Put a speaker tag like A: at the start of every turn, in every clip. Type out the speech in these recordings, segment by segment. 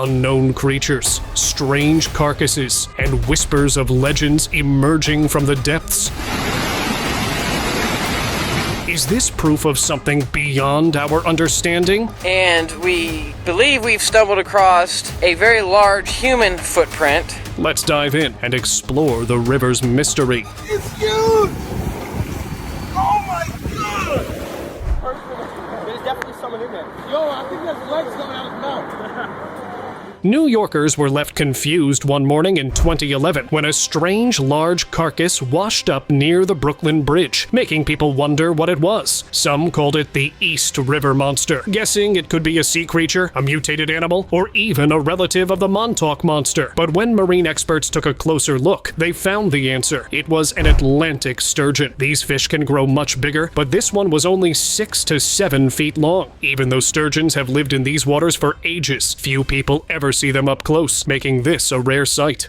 A: Unknown creatures, strange carcasses, and whispers of legends emerging from the depths. Is this proof of something beyond our understanding?
B: And we believe we've stumbled across a very large human footprint.
A: Let's dive in and explore the river's mystery.
C: It's huge! Oh my god!
D: There's definitely someone in there.
C: Yo, I think there's legs coming out of his mouth.
A: New Yorkers were left confused one morning in 2011 when a strange large carcass washed up near the Brooklyn Bridge, making people wonder what it was. Some called it the East River Monster, guessing it could be a sea creature, a mutated animal, or even a relative of the Montauk Monster. But when marine experts took a closer look, they found the answer. It was an Atlantic sturgeon. These fish can grow much bigger, but this one was only 6 to 7 feet long. Even though sturgeons have lived in these waters for ages, few people ever see them up close, making this a rare sight.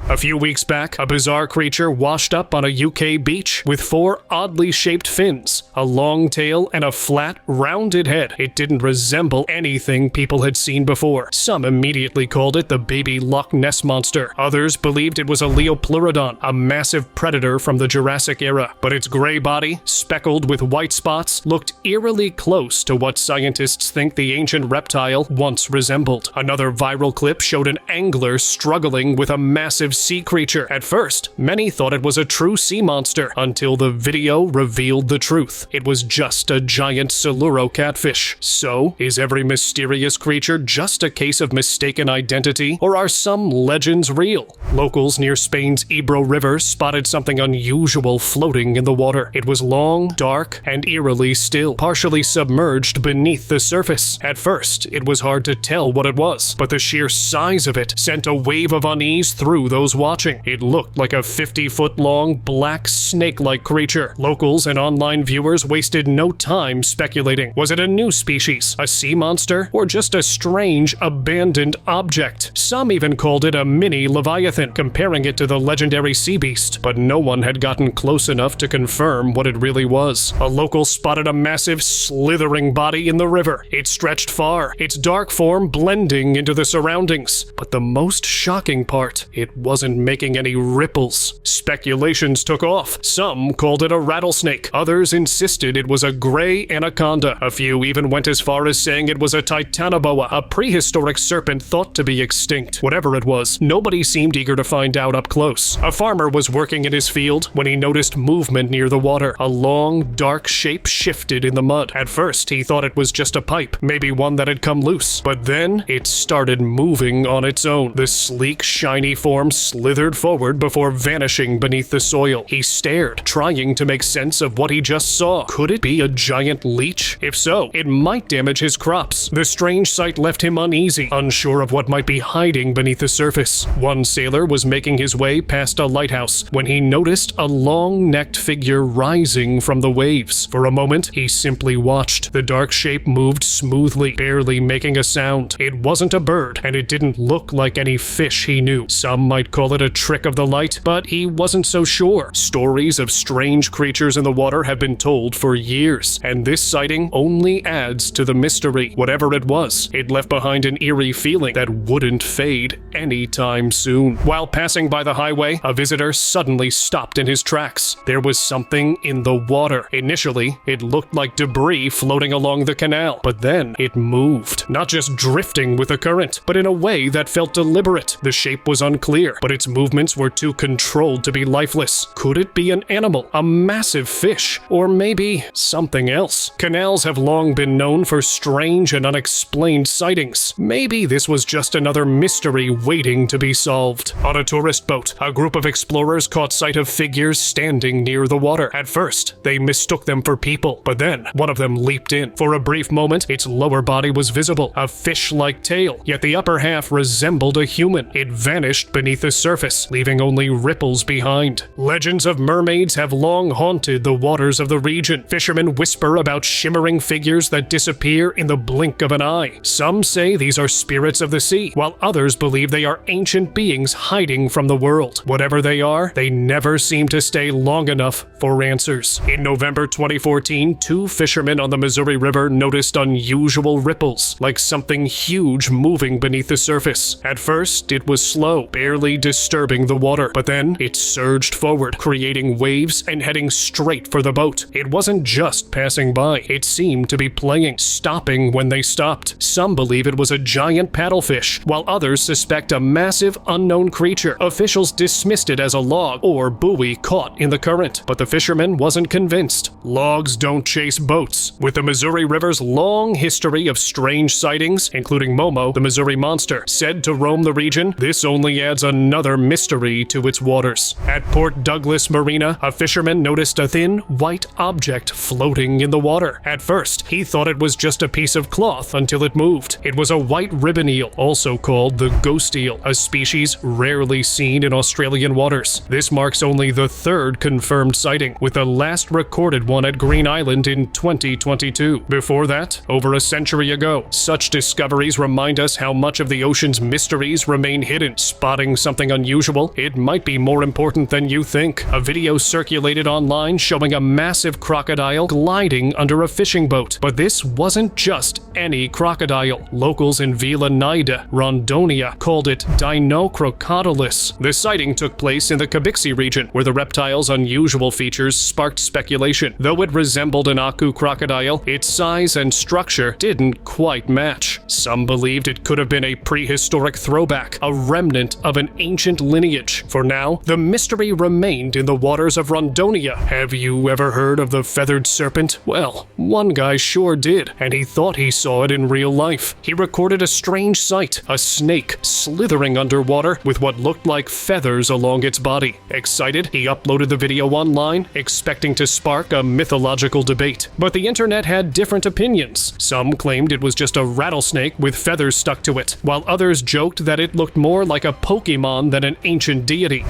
A: A few weeks back, a bizarre creature washed up on a UK beach with 4 oddly shaped fins, a long tail, and a flat, rounded head. It didn't resemble anything people had seen before. Some immediately called it the baby Loch Ness Monster. Others believed it was a Leopleurodon, a massive predator from the Jurassic era. But its gray body, speckled with white spots, looked eerily close to what scientists think the ancient reptile once resembled. Another viral clip showed an angler struggling with a massive sea creature. At first, many thought it was a true sea monster until the video revealed the truth. It was just a giant Siluro catfish. So, is every mysterious creature just a case of mistaken identity, or are some legends real? Locals near Spain's Ebro River spotted something unusual floating in the water. It was long, dark, and eerily still, partially submerged beneath the surface. At first, it was hard to tell what it was, but the sheer size of it sent a wave of unease through those watching. It looked like a 50-foot-long, black, snake-like creature. Locals and online viewers wasted no time speculating. Was it a new species, a sea monster, or just a strange, abandoned object? Some even called it a mini leviathan, comparing it to the legendary sea beast, but no one had gotten close enough to confirm what it really was. A local spotted a massive, slithering body in the river. It stretched far, its dark form blending into the surroundings. But the most shocking part, it wasn't making any ripples. Speculations took off. Some called it a rattlesnake. Others insisted it was a gray anaconda. A few even went as far as saying it was a titanoboa, a prehistoric serpent thought to be extinct. Whatever it was, nobody seemed eager to find out up close. A farmer was working in his field when he noticed movement near the water. A long, dark shape shifted in the mud. At first, he thought it was just a pipe, maybe one that had come loose. But then, it started moving on its own. The sleek, shiny form slithered forward before vanishing beneath the soil. He stared, trying to make sense of what he just saw. Could it be a giant leech? If so, it might damage his crops. The strange sight left him uneasy, unsure of what might be hiding beneath the surface. One sailor was making his way past a lighthouse when he noticed a long-necked figure rising from the waves. For a moment, he simply watched. The dark shape moved smoothly, barely making a sound. It wasn't a bird, and it didn't look like any fish he knew. Some might call it a trick of the light, but he wasn't so sure. Stories of strange creatures in the water have been told for years, and this sighting only adds to the mystery. Whatever it was, it left behind an eerie feeling that wouldn't fade anytime soon. While passing by the highway, a visitor suddenly stopped in his tracks. There was something in the water. Initially, it looked like debris floating along the canal, but then it moved. Not just drifting with the current, but in a way that felt deliberate. The shape was unclear, but its movements were too controlled to be lifeless. Could it be an animal, a massive fish, or maybe something else? Canals have long been known for strange and unexplained sightings. Maybe this was just another mystery waiting to be solved. On a tourist boat, a group of explorers caught sight of figures standing near the water. At first, they mistook them for people, but then one of them leaped in. For a brief moment, its lower body was visible, a fish-like tail, yet the upper half resembled a human. It vanished beneath the surface, leaving only ripples behind. Legends of mermaids have long haunted the waters of the region. Fishermen whisper about shimmering figures that disappear in the blink of an eye. Some say these are spirits of the sea, while others believe they are ancient beings hiding from the world. Whatever they are, they never seem to stay long enough for answers. In November 2014, 2 fishermen on the Missouri River noticed unusual ripples, like something huge moving beneath the surface. At first, it was slow, barely disturbing the water, but then it surged forward, creating waves and heading straight for the boat. It wasn't just passing by, it seemed to be playing, stopping when they stopped. Some believe it was a giant paddlefish, while others suspect a massive unknown creature. Officials dismissed it as a log or buoy caught in the current, but the fisherman wasn't convinced. Logs don't chase boats. With the Missouri River's long history of strange sightings, including Momo, the Missouri monster, said to roam the region, this only adds another mystery to its waters. At Port Douglas Marina, a fisherman noticed a thin, white object floating in the water. At first, he thought it was just a piece of cloth until it moved. It was a white ribbon eel, also called the ghost eel, a species rarely seen in Australian waters. This marks only the 3rd confirmed sighting, with the last recorded one at Green Island in 2022. Before that, over a century ago. Such discoveries remind us how much of the ocean's mysteries remain hidden. Spotting something unusual, it might be more important than you think. A video circulated online showing a massive crocodile gliding under a fishing boat. But this wasn't just any crocodile. Locals in Vila Nida, Rondonia, called it Dinocrocodilus. The sighting took place in the Kabixi region, where the reptile's unusual features sparked speculation. Though it resembled an Aku crocodile, its size and structure didn't quite match. Some believed it could have been a prehistoric throwback, a remnant of an ancient lineage. For now, the mystery remained in the waters of Rondonia. Have you ever heard of the feathered serpent? Well, one guy sure did, and he thought he saw it in real life. He recorded a strange sight, a snake slithering underwater with what looked like feathers along its body. Excited, he uploaded the video online, expecting to spark a mythological debate. But the internet had different opinions. Some claimed it was just a rattlesnake with feathers stuck to it, while others joked that it looked more like a Pokemon than an ancient deity.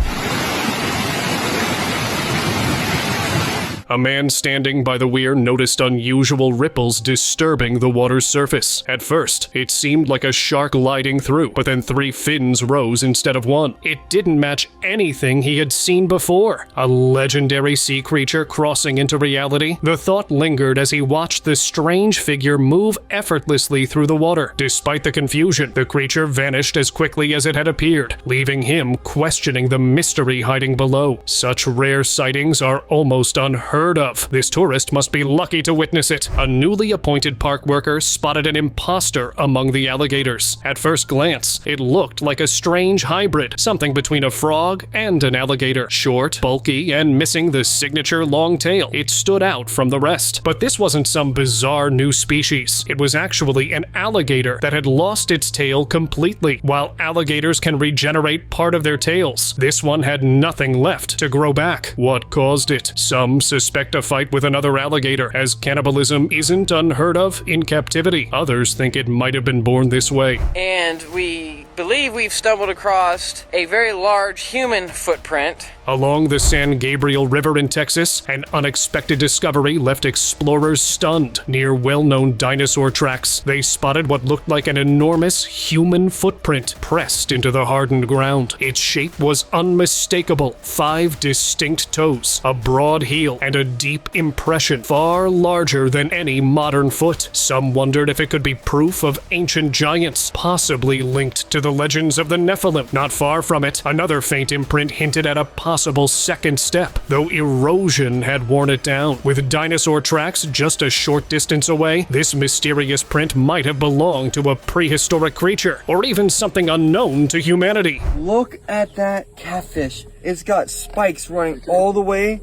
A: A man standing by the weir noticed unusual ripples disturbing the water's surface. At first, it seemed like a shark gliding through, but then 3 fins rose instead of 1. It didn't match anything he had seen before. A legendary sea creature crossing into reality? The thought lingered as he watched the strange figure move effortlessly through the water. Despite the confusion, the creature vanished as quickly as it had appeared, leaving him questioning the mystery hiding below. Such rare sightings are almost unheard of. This tourist must be lucky to witness it. A newly appointed park worker spotted an imposter among the alligators. At first glance, it looked like a strange hybrid, something between a frog and an alligator. Short, bulky, and missing the signature long tail. It stood out from the rest. But this wasn't some bizarre new species. It was actually an alligator that had lost its tail completely. While alligators can regenerate part of their tails, this one had nothing left to grow back. What caused it? Some suspect a fight with another alligator, as cannibalism isn't unheard of in captivity. Others think it might have been born this way.
B: And we believe we've stumbled across a very large human footprint.
A: Along the San Gabriel River in Texas, an unexpected discovery left explorers stunned. Near well-known dinosaur tracks, they spotted what looked like an enormous human footprint pressed into the hardened ground. Its shape was unmistakable. 5 distinct toes, a broad heel, and a deep impression, far larger than any modern foot. Some wondered if it could be proof of ancient giants, possibly linked to the legends of the Nephilim. Not far from it, another faint imprint hinted at a possible second step, though erosion had worn it down. With dinosaur tracks just a short distance away, this mysterious print might have belonged to a prehistoric creature, or even something unknown to humanity.
D: Look at that catfish. It's got spikes running all the way.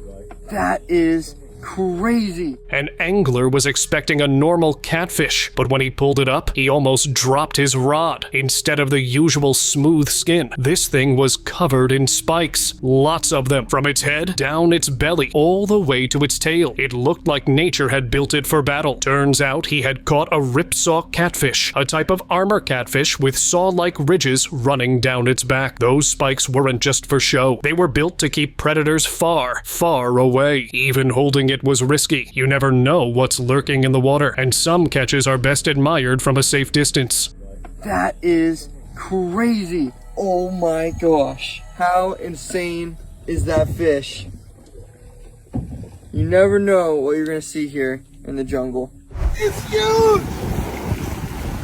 D: That is
E: crazy.
A: An angler was expecting a normal catfish, but when he pulled it up, he almost dropped his rod. Instead of the usual smooth skin, this thing was covered in spikes. Lots of them, from its head, down its belly, all the way to its tail. It looked like nature had built it for battle. Turns out he had caught a ripsaw catfish, a type of armor catfish with saw-like ridges running down its back. Those spikes weren't just for show. They were built to keep predators far, far away. Even holding it was risky. You never know what's lurking in the water, and some catches are best admired from a safe distance.
E: That is crazy. Oh my gosh. How insane is that fish? You never know what you're gonna see here in the jungle.
C: It's huge!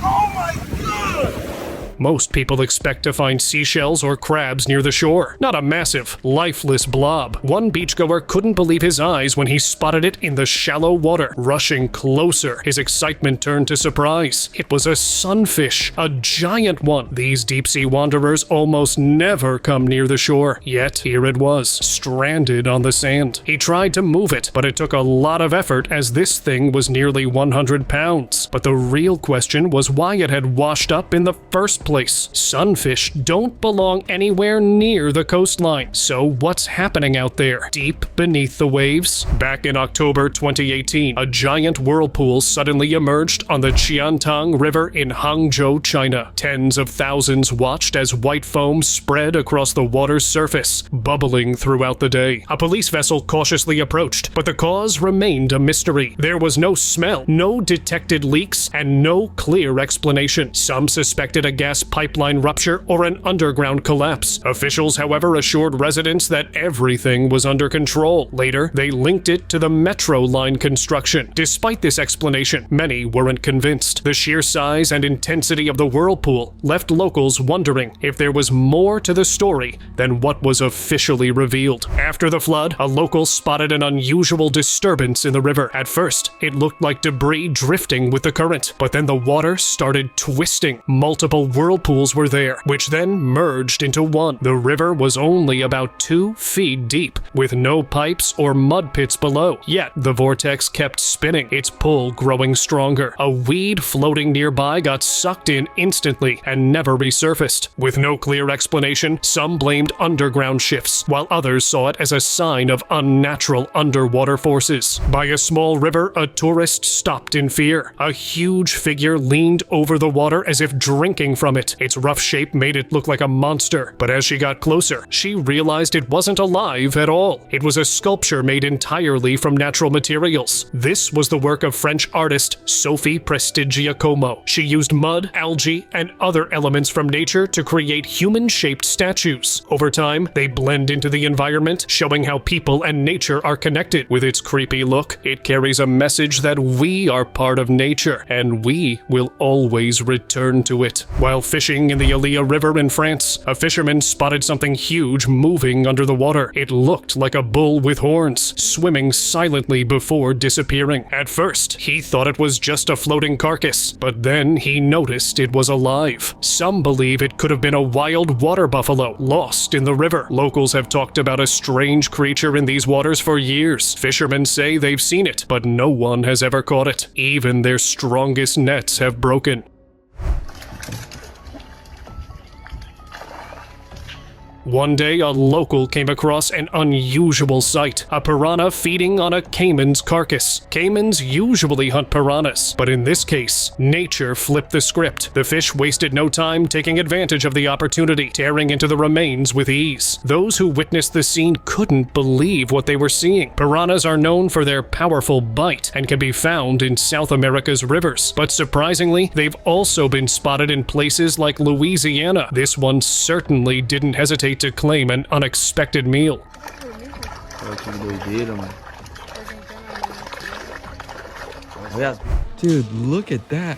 C: Oh my god!
A: Most people expect to find seashells or crabs near the shore, not a massive, lifeless blob. One beachgoer couldn't believe his eyes when he spotted it in the shallow water. Rushing closer, his excitement turned to surprise. It was a sunfish, a giant one. These deep-sea wanderers almost never come near the shore. Yet, here it was, stranded on the sand. He tried to move it, but it took a lot of effort as this thing was nearly 100 pounds. But the real question was why it had washed up in the first place. Sunfish don't belong anywhere near the coastline. So what's happening out there, deep beneath the waves? Back in October 2018, a giant whirlpool suddenly emerged on the Qiantang River in Hangzhou, China. Tens of thousands watched as white foam spread across the water's surface, bubbling throughout the day. A police vessel cautiously approached, but the cause remained a mystery. There was no smell, no detected leaks, and no clear explanation. Some suspected a gas pipeline rupture or an underground collapse. Officials, however, assured residents that everything was under control. Later, they linked it to the metro line construction. Despite this explanation, many weren't convinced. The sheer size and intensity of the whirlpool left locals wondering if there was more to the story than what was officially revealed. After the flood, a local spotted an unusual disturbance in the river. At first, it looked like debris drifting with the current, but then the water started twisting. Multiple whirlpools were there, which then merged into one. The river was only about 2 feet deep, with no pipes or mud pits below. Yet, the vortex kept spinning, its pull growing stronger. A weed floating nearby got sucked in instantly and never resurfaced. With no clear explanation, some blamed underground shifts, while others saw it as a sign of unnatural underwater forces. By a small river, a tourist stopped in fear. A huge figure leaned over the water as if drinking from it. Its rough shape made it look like a monster, but as she got closer, she realized it wasn't alive at all. It was a sculpture made entirely from natural materials. This was the work of French artist Sophie Prestigiacomo. She used mud, algae, and other elements from nature to create human-shaped statues. Over time, they blend into the environment, showing how people and nature are connected. With its creepy look, it carries a message that we are part of nature, and we will always return to it. While fishing in the Allier River in France, a fisherman spotted something huge moving under the water. It looked like a bull with horns, swimming silently before disappearing. At first, he thought it was just a floating carcass, but then he noticed it was alive. Some believe it could have been a wild water buffalo lost in the river. Locals have talked about a strange creature in these waters for years. Fishermen say they've seen it, but no one has ever caught it. Even their strongest nets have broken. One day, a local came across an unusual sight, a piranha feeding on a caiman's carcass. Caimans usually hunt piranhas, but in this case, nature flipped the script. The fish wasted no time taking advantage of the opportunity, tearing into the remains with ease. Those who witnessed the scene couldn't believe what they were seeing. Piranhas are known for their powerful bite and can be found in South America's rivers, but surprisingly, they've also been spotted in places like Louisiana. This one certainly didn't hesitate to claim an unexpected meal.
E: Dude, look at that.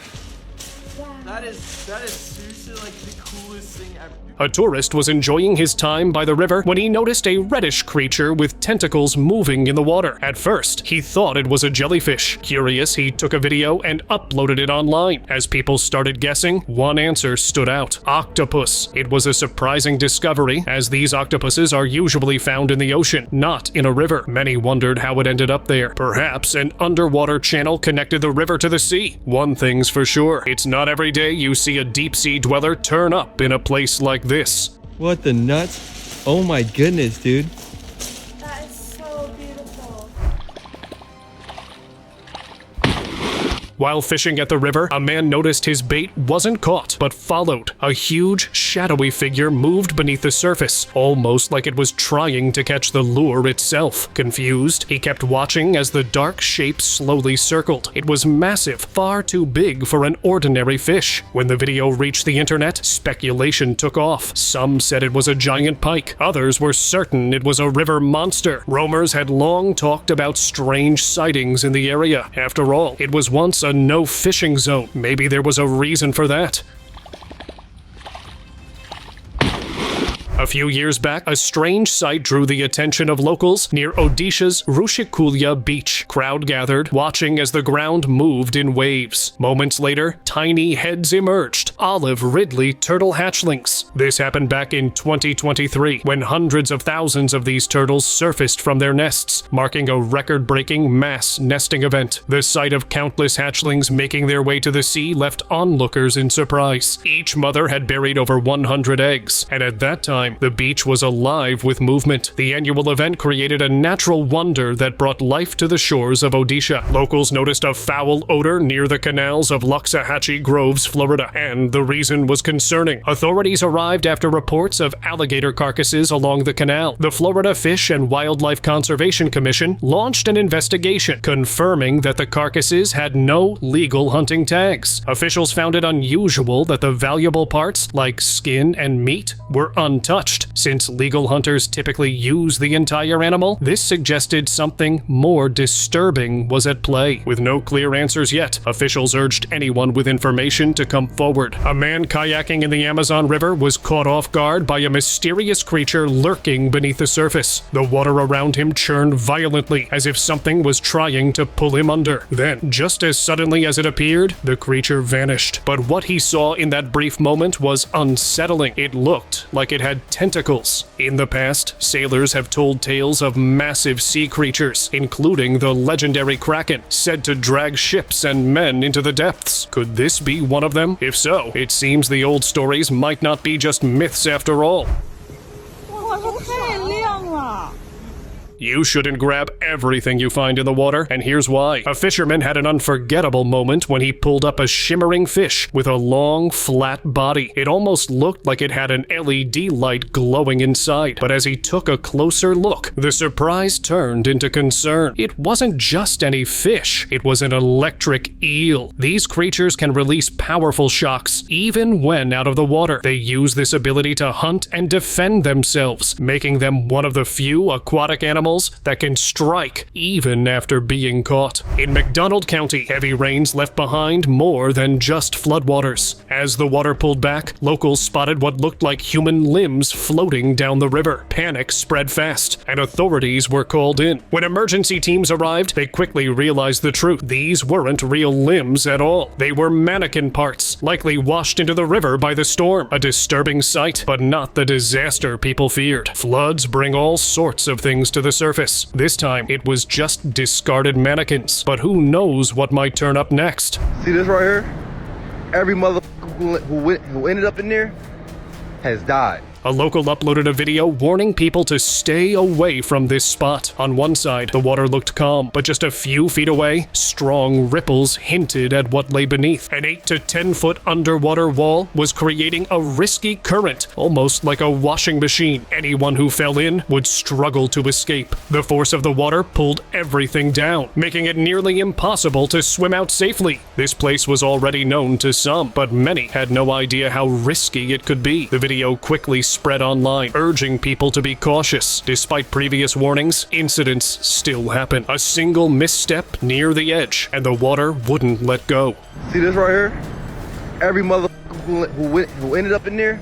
C: That
E: That is seriously like the coolest thing ever.
A: A tourist was enjoying his time by the river when he noticed a reddish creature with tentacles moving in the water. At first, he thought it was a jellyfish. Curious, he took a video and uploaded it online. As people started guessing, one answer stood out: octopus. It was a surprising discovery, as these octopuses are usually found in the ocean, not in a river. Many wondered how it ended up there. Perhaps an underwater channel connected the river to the sea. One thing's for sure, it's not every day you see a deep-sea dweller turn up in a place like this.
F: What the nuts? Oh my goodness, dude.
G: That is so beautiful.
A: While fishing at the river, a man noticed his bait wasn't caught, but followed. A huge, shadowy figure moved beneath the surface, almost like it was trying to catch the lure itself. Confused, he kept watching as the dark shape slowly circled. It was massive, far too big for an ordinary fish. When the video reached the internet, speculation took off. Some said it was a giant pike. Others were certain it was a river monster. Roamers had long talked about strange sightings in the area. After all, it was once a no fishing zone. Maybe there was a reason for that. A few years back, a strange sight drew the attention of locals near Odisha's Rushikulia beach. Crowd gathered, watching as the ground moved in waves. Moments later, tiny heads emerged, olive ridley turtle hatchlings. This happened back in 2023, when hundreds of thousands of these turtles surfaced from their nests, marking a record-breaking mass nesting event. The sight of countless hatchlings making their way to the sea left onlookers in surprise. Each mother had buried over 100 eggs, and at that time, the beach was alive with movement. The annual event created a natural wonder that brought life to the shores of Odisha. Locals noticed a foul odor near the canals of Loxahatchee Groves, Florida, and the reason was concerning. Authorities arrived after reports of alligator carcasses along the canal. The Florida Fish and Wildlife Conservation Commission launched an investigation, confirming that the carcasses had no legal hunting tags. Officials found it unusual that the valuable parts, like skin and meat, were untouched. Since legal hunters typically use the entire animal, this suggested something more disturbing was at play. With no clear answers yet, officials urged anyone with information to come forward. A man kayaking in the Amazon River was caught off guard by a mysterious creature lurking beneath the surface. The water around him churned violently, as if something was trying to pull him under. Then, just as suddenly as it appeared, the creature vanished. But what he saw in that brief moment was unsettling. It looked like it had tentacles. In the past, sailors have told tales of massive sea creatures, including the legendary Kraken, said to drag ships and men into the depths. Could this be one of them? If so, it seems the old stories might not be just myths after all.
G: 哇，它太亮了。
A: You shouldn't grab everything you find in the water, and here's why. A fisherman had an unforgettable moment when he pulled up a shimmering fish with a long, flat body. It almost looked like it had an LED light glowing inside, but as he took a closer look, the surprise turned into concern. It wasn't just any fish, it was an electric eel. These creatures can release powerful shocks, even when out of the water. They use this ability to hunt and defend themselves, making them one of the few aquatic animals that can strike even after being caught. In McDonald County, heavy rains left behind more than just floodwaters. As the water pulled back, locals spotted what looked like human limbs floating down the river. Panic spread fast, and authorities were called in. When emergency teams arrived, they quickly realized the truth. These weren't real limbs at all. They were mannequin parts, likely washed into the river by the storm. A disturbing sight, but not the disaster people feared. Floods bring all sorts of things to the surface. This time, it was just discarded mannequins. But who knows what might turn up next?
C: See this right here? Every motherfucker who ended up in there has died.
A: A local uploaded a video warning people to stay away from this spot. On one side, the water looked calm, but just a few feet away, strong ripples hinted at what lay beneath. An 8 to 10 foot underwater wall was creating a risky current, almost like a washing machine. Anyone who fell in would struggle to escape. The force of the water pulled everything down, making it nearly impossible to swim out safely. This place was already known to some, but many had no idea how risky it could be. The video quickly spread online, urging people to be cautious. Despite previous warnings, incidents still happen. A single misstep near the edge, and the water wouldn't let go.
C: See this right here? every motherfucker who ended up in there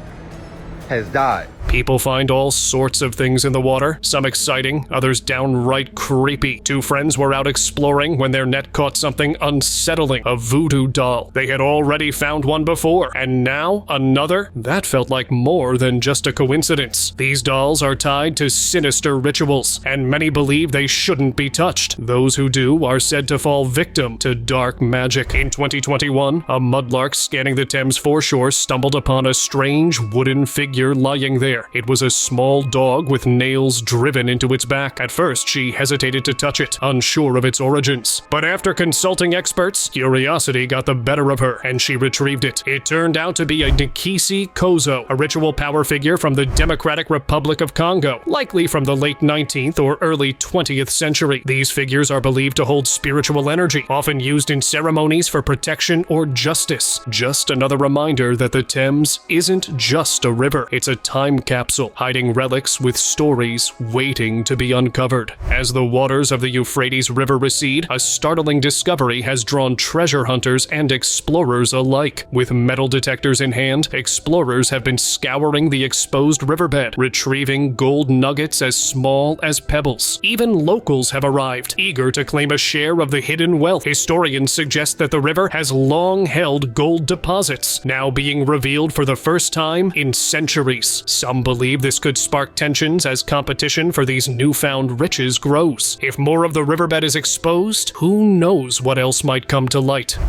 C: has died.
A: People find all sorts of things in the water, some exciting, others downright creepy. Two friends were out exploring when their net caught something unsettling, a voodoo doll. They had already found one before, and now another? That felt like more than just a coincidence. These dolls are tied to sinister rituals, and many believe they shouldn't be touched. Those who do are said to fall victim to dark magic. In 2021, a mudlark scanning the Thames foreshore stumbled upon a strange wooden figure lying there. It was a small dog with nails driven into its back. At first, she hesitated to touch it, unsure of its origins. But after consulting experts, curiosity got the better of her, and she retrieved it. It turned out to be a Nikisi Kozo, a ritual power figure from the Democratic Republic of Congo, likely from the late 19th or early 20th century. These figures are believed to hold spiritual energy, often used in ceremonies for protection or justice. Just another reminder that the Thames isn't just a river, it's a time capsule, hiding relics with stories waiting to be uncovered. As the waters of the Euphrates River recede, a startling discovery has drawn treasure hunters and explorers alike. With metal detectors in hand, explorers have been scouring the exposed riverbed, retrieving gold nuggets as small as pebbles. Even locals have arrived, eager to claim a share of the hidden wealth. Historians suggest that the river has long held gold deposits, now being revealed for the first time in centuries. Some believe this could spark tensions as competition for these newfound riches grows. If more of the riverbed is exposed, who knows what else might come to light.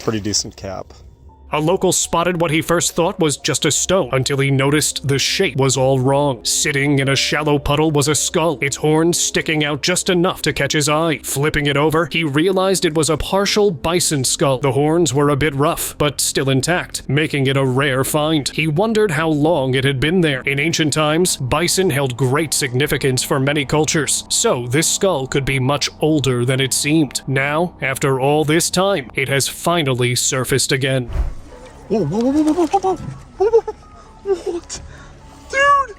H: Pretty decent cap.
A: A local spotted what he first thought was just a stone, until he noticed the shape was all wrong. Sitting in a shallow puddle was a skull, its horns sticking out just enough to catch his eye. Flipping it over, he realized it was a partial bison skull. The horns were a bit rough, but still intact, making it a rare find. He wondered how long it had been there. In ancient times, bison held great significance for many cultures, so this skull could be much older than it seemed. Now, after all this time, it has finally surfaced again.
H: Whoa, whoa, whoa, whoa, whoa, whoa, whoa, whoa, what? Dude!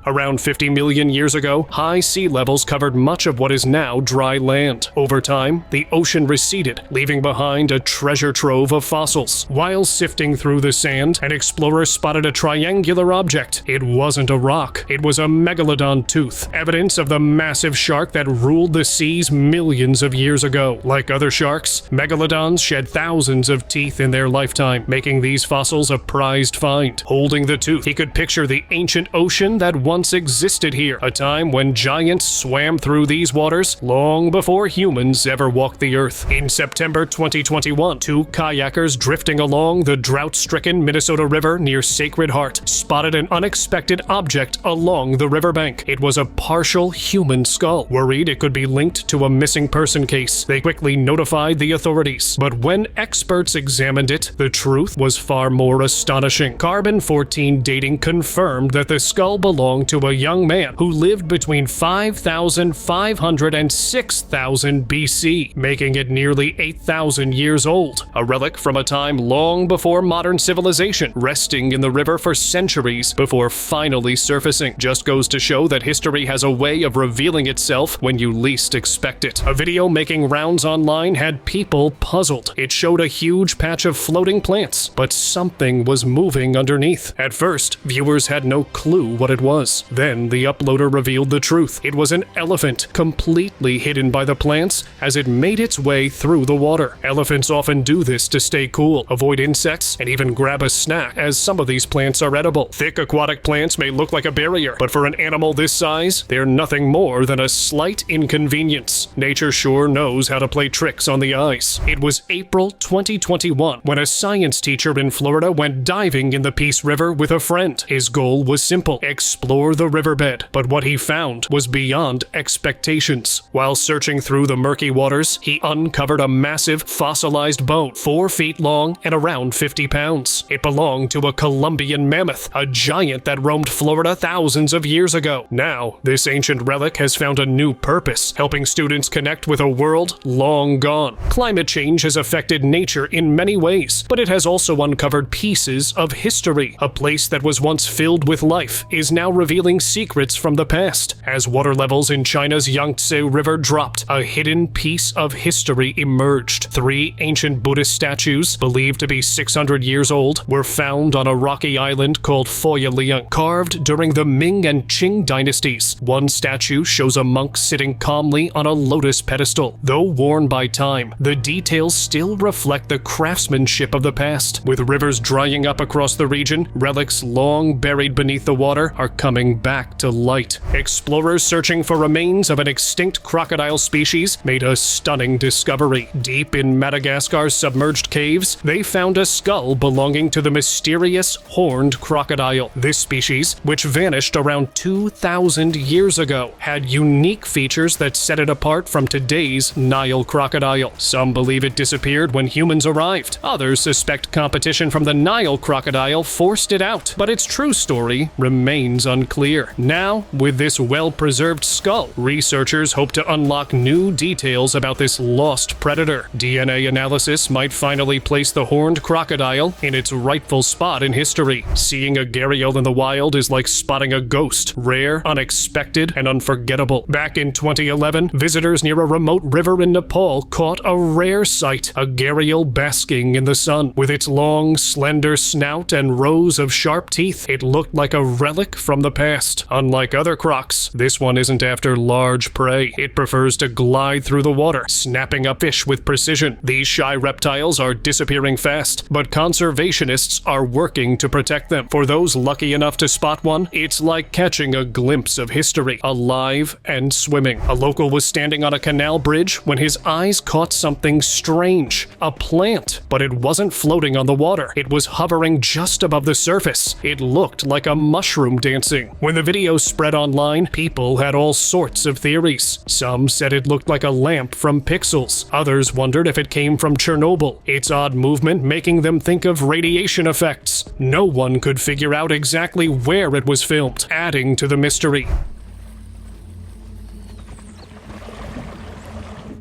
A: Around 50 million years ago, high sea levels covered much of what is now dry land. Over time, the ocean receded, leaving behind a treasure trove of fossils. While sifting through the sand, an explorer spotted a triangular object. It wasn't a rock, it was a megalodon tooth, evidence of the massive shark that ruled the seas millions of years ago. Like other sharks, megalodons shed thousands of teeth in their lifetime, making these fossils a prized find. Holding the tooth, he could picture the ancient ocean that once existed here, a time when giants swam through these waters long before humans ever walked the earth. In September 2021, two kayakers drifting along the drought-stricken Minnesota River near Sacred Heart spotted an unexpected object along the riverbank. It was a partial human skull. Worried it could be linked to a missing person case, they quickly notified the authorities. But when experts examined it, the truth was far more astonishing. Carbon-14 dating confirmed that the skull belonged to a young man who lived between 5,500 and 6,000 BC, making it nearly 8,000 years old. A relic from a time long before modern civilization, resting in the river for centuries before finally surfacing. Just goes to show that history has a way of revealing itself when you least expect it. A video making rounds online had people puzzled. It showed a huge patch of floating plants, but something was moving underneath. At first, viewers had no clue what it was. Then the uploader revealed the truth. It was an elephant, completely hidden by the plants as it made its way through the water. Elephants often do this to stay cool, avoid insects, and even grab a snack, as some of these plants are edible. Thick aquatic plants may look like a barrier, but for an animal this size, they're nothing more than a slight inconvenience. Nature sure knows how to play tricks on the eyes. It was April 2021 when a science teacher in Florida went diving in the Peace River with a friend. His goal was simple: explore the riverbed, but what he found was beyond expectations. While searching through the murky waters, he uncovered a massive fossilized bone, 4 feet long and around 50 pounds. It belonged to a Columbian mammoth, a giant that roamed Florida thousands of years ago. Now, this ancient relic has found a new purpose, helping students connect with a world long gone. Climate change has affected nature in many ways, but it has also uncovered pieces of history. A place that was once filled with life is now revealed revealing secrets from the past. As water levels in China's Yangtze River dropped, a hidden piece of history emerged. 3 ancient Buddhist statues, believed to be 600 years old, were found on a rocky island called Foyaliang, carved during the Ming and Qing dynasties. One statue shows a monk sitting calmly on a lotus pedestal. Though worn by time, the details still reflect the craftsmanship of the past. With rivers drying up across the region, relics long buried beneath the water are coming back to light. Explorers searching for remains of an extinct crocodile species made a stunning discovery. Deep in Madagascar's submerged caves, they found a skull belonging to the mysterious horned crocodile. This species, which vanished around 2,000 years ago, had unique features that set it apart from today's Nile crocodile. Some believe it disappeared when humans arrived. Others suspect competition from the Nile crocodile forced it out, but its true story remains unclear. Now, with this well-preserved skull, researchers hope to unlock new details about this lost predator. DNA analysis might finally place the horned crocodile in its rightful spot in history. Seeing a gharial in the wild is like spotting a ghost, rare, unexpected, and unforgettable. Back in 2011, visitors near a remote river in Nepal caught a rare sight, a gharial basking in the sun. With its long, slender snout and rows of sharp teeth, it looked like a relic from the past. Unlike other crocs, this one isn't after large prey. It prefers to glide through the water, snapping up fish with precision. These shy reptiles are disappearing fast, but conservationists are working to protect them. For those lucky enough to spot one, it's like catching a glimpse of history, alive and swimming. A local was standing on a canal bridge when his eyes caught something strange. A plant, but it wasn't floating on the water. It was hovering just above the surface. It looked like a mushroom dancing. When the video spread online, people had all sorts of theories. Some said it looked like a lamp from Pixels. Others wondered if it came from Chernobyl, its odd movement making them think of radiation effects. No one could figure out exactly where it was filmed, adding to the mystery.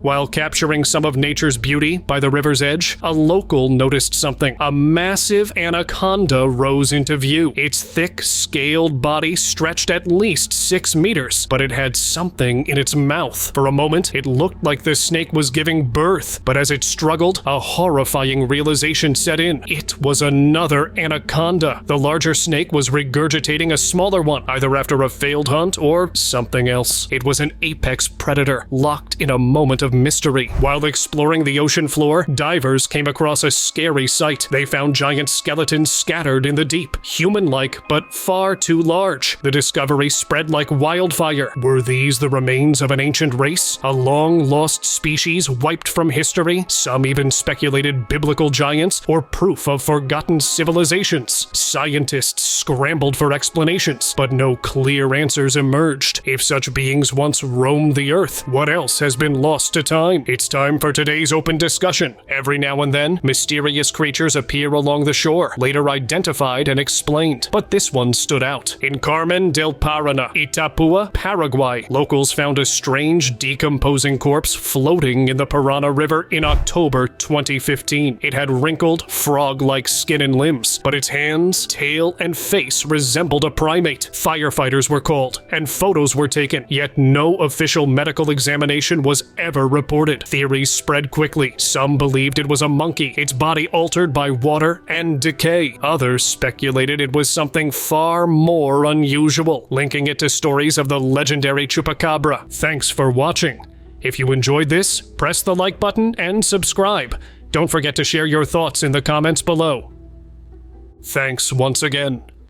A: While capturing some of nature's beauty by the river's edge, a local noticed something. A massive anaconda rose into view. Its thick, scaled body stretched at least 6 meters, but it had something in its mouth. For a moment, it looked like the snake was giving birth, but as it struggled, a horrifying realization set in. It was another anaconda. The larger snake was regurgitating a smaller one, either after a failed hunt or something else. It was an apex predator, locked in a moment of mystery. While exploring the ocean floor, divers came across a scary sight. They found giant skeletons scattered in the deep, human-like but far too large. The discovery spread like wildfire. Were these the remains of an ancient race? A long-lost species wiped from history? Some even speculated biblical giants or proof of forgotten civilizations. Scientists scrambled for explanations, but no clear answers emerged. If such beings once roamed the earth, what else has been lost to time? It's time for today's open discussion. Every now and then, mysterious creatures appear along the shore, later identified and explained. But this one stood out. In Carmen del Parana, Itapúa, Paraguay, locals found a strange, decomposing corpse floating in the Parana River in October 2015. It had wrinkled, frog-like skin and limbs, but its hands, tail, and face resembled a primate. Firefighters were called, and photos were taken, yet no official medical examination was ever reported. Theories spread quickly. Some believed it was a monkey, its body altered by water and decay. Others speculated it was something far more unusual, linking it to stories of the legendary chupacabra. Thanks for watching. If you enjoyed this, press the like button and subscribe. Don't forget to share your thoughts in the comments below. Thanks once again.